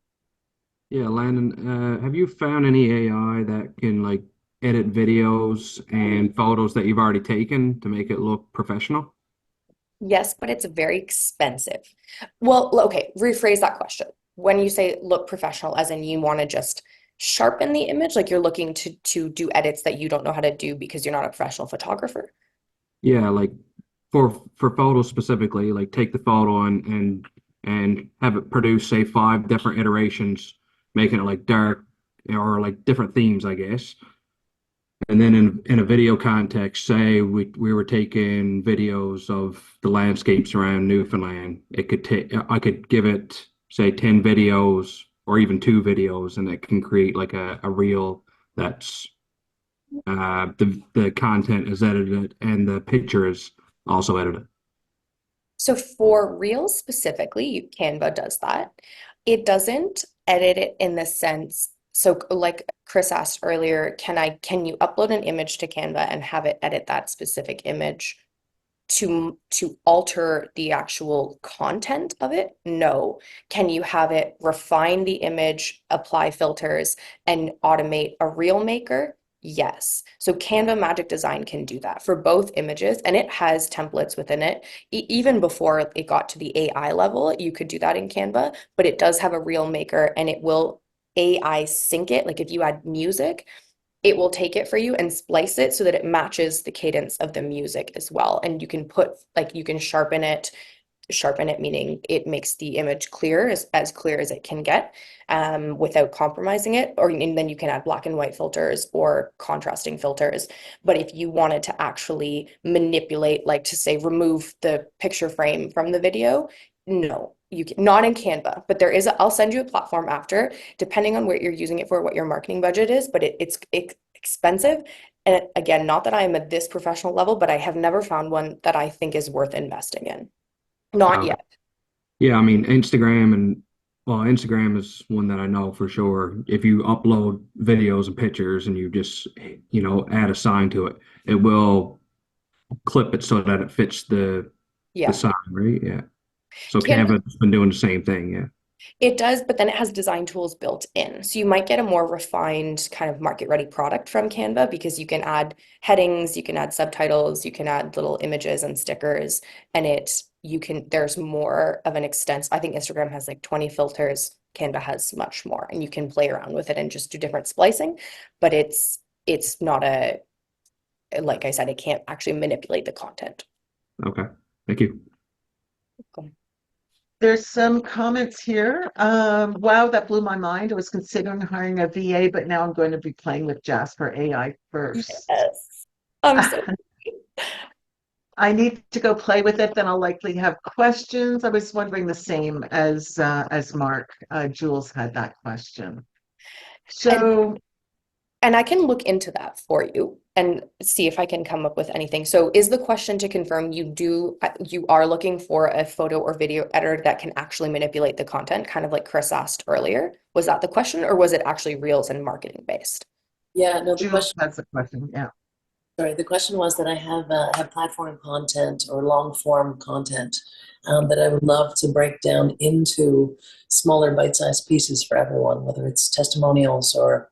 Yeah, Landon, have you found any AI that can like edit videos and photos that you've already taken to make it look professional? Yes, but it's very expensive. Well, okay, rephrase that question. When you say look professional, as in you want to just sharpen the image, like you're looking to do edits that you don't know how to do because you're not a professional photographer. Yeah, like for photos specifically, like take the photo and have it produce say 5 different iterations, making it like dark or like different themes, I guess. And then in a video context, say we were taking videos of the landscapes around Newfoundland. It could take I could give it say 10 videos or even 2 videos, and it can create like a reel that's the content is edited and the picture is also edited. So for Reels specifically, Canva does that. It doesn't edit it in the sense, so like Chris asked earlier, can you upload an image to Canva and have it edit that specific image to alter the actual content of it? No. Can you have it refine the image, apply filters, and automate a reel maker? Yes. So Canva Magic Design can do that for both images, and it has templates within it. Even before it got to the AI level, you could do that in Canva, but it does have a reel maker, and it will AI sync it. Like if you add music, it will take it for you and splice it so that it matches the cadence of the music as well. And you can put, like, you can sharpen it meaning it makes the image clear, as clear as it can get, without compromising it. And then you can add black and white filters or contrasting filters. But if you wanted to actually manipulate, like to say, remove the picture frame from the video, no, you can not in Canva, but there is I'll send you a platform after, depending on what you're using it for, what your marketing budget is, but it's expensive. And again, not that I am at this professional level, but I have never found one that I think is worth investing in. Not yet. Yeah, I mean Instagram is one that I know for sure. If you upload videos and pictures and you just add a sign to it, it will clip it so that it fits the Yeah. sign, right? Yeah. So Canva- Canva's been doing the same thing, yeah. It does, but then it has design tools built in. So you might get a more refined kind of market-ready product from Canva because you can add headings, you can add subtitles, you can add little images and stickers, and there's more of an extent. I think Instagram has like 20 filters. Canva has much more, and you can play around with it and just do different splicing, but it's not like I said, it can't actually manipulate the content. Okay. Thank you. Cool. There's some comments here. Wow, that blew my mind. I was considering hiring a VA, but now I'm going to be playing with Jasper AI first. Yes. I'm so I need to go play with it, then I'll likely have questions. I was wondering the same as Mark. Jules had that question. So And I can look into that for you and see if I can come up with anything. So is the question to confirm you are looking for a photo or video editor that can actually manipulate the content, kind of like Chris asked earlier? Was that the question, or was it actually Reels and marketing based? Yeah, no, the Jules question, has a question. Yeah. sorry, the question was that I have platform content or long form content that I would love to break down into smaller bite-sized pieces for everyone, whether it's testimonials or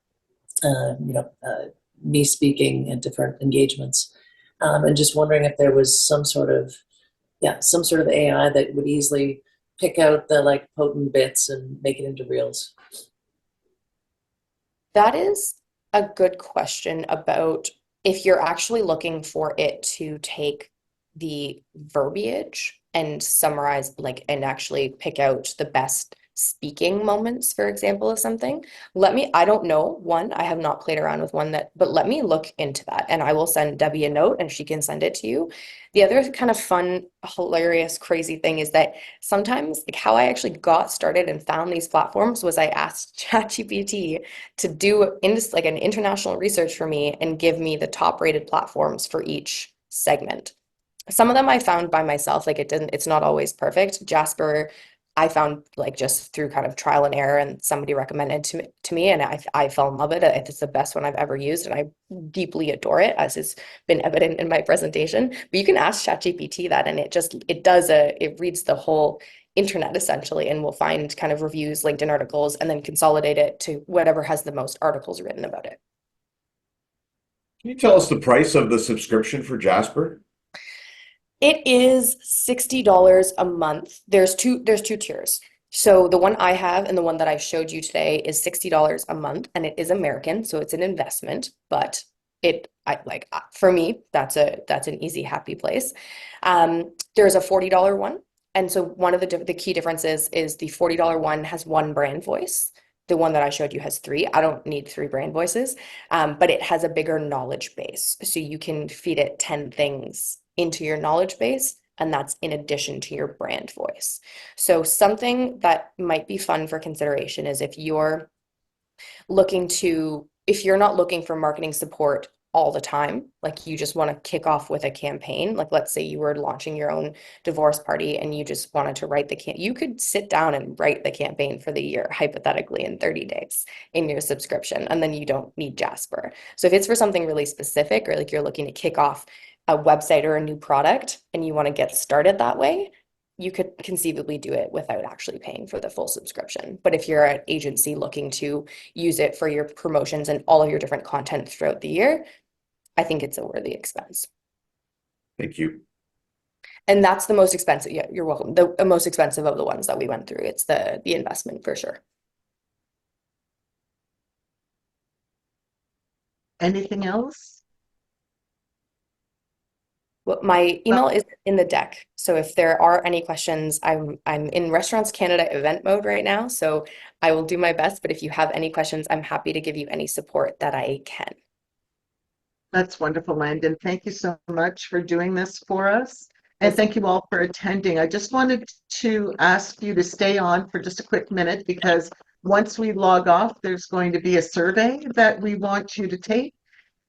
me speaking at different engagements, and just wondering if there was some sort of AI that would easily pick out the like potent bits and make it into reels? That is a good question about if you're actually looking for it to take the verbiage and summarize, like, and actually pick out the best speaking moments, for example, of something. I don't know one, I have not played around with one but let me look into that and I will send Debbie a note and she can send it to you. The other kind of fun, hilarious, crazy thing is that sometimes, like, how I actually got started and found these platforms was I asked ChatGPT to do like an international research for me and give me the top rated platforms for each segment. Some of them I found by myself, like it's not always perfect. Jasper, I found like just through kind of trial and error, and somebody recommended to me, and I fell in love with it. It's the best one I've ever used, and I deeply adore it, as has been evident in my presentation. But you can ask ChatGPT that, and it reads the whole internet essentially, and will find kind of reviews, LinkedIn articles, and then consolidate it to whatever has the most articles written about it. Can you tell us the price of the subscription for Jasper? It is $60 a month. There's two tiers. So the one I have and the one that I showed you today is $60 a month, and it is American, so it's an investment, but for me, that's an easy, happy place. There's a $40 one. And so one of the key differences is the $40 one has one brand voice. The one that I showed you has three. I don't need three brand voices, but it has a bigger knowledge base. So you can feed it 10 things into your knowledge base, and that's in addition to your brand voice. So something that might be fun for consideration is if you're not looking for marketing support all the time, like you just want to kick off with a campaign, like let's say you were launching your own divorce party and you just wanted to write you could sit down and write the campaign for the year, hypothetically, in 30 days in your subscription, and then you don't need Jasper. So if it's for something really specific, or like you're looking to kick off a website or a new product and you want to get started that way, you could conceivably do it without actually paying for the full subscription. But if you're an agency looking to use it for your promotions and all of your different content throughout the year, I think it's a worthy expense. Thank you. And that's the most expensive. Yeah, you're welcome. The most expensive of the ones that we went through. It's the investment for sure. Anything else? Well, my email is in the deck. So if there are any questions, I'm in Restaurants Canada event mode right now, so I will do my best. But if you have any questions, I'm happy to give you any support that I can. That's wonderful, Landon. Thank you so much for doing this for us. And thank you all for attending. I just wanted to ask you to stay on for just a quick minute, because once we log off, there's going to be a survey that we want you to take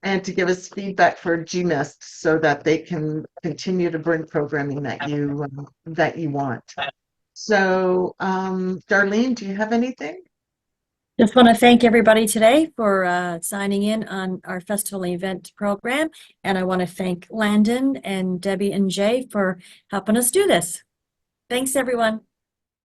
and to give us feedback for GMIST so that they can continue to bring programming that you want. So, Darlene, do you have anything? Just want to thank everybody today for signing in on our festival event program. And I want to thank Landon and Debbie and Jay for helping us do this. Thanks, everyone.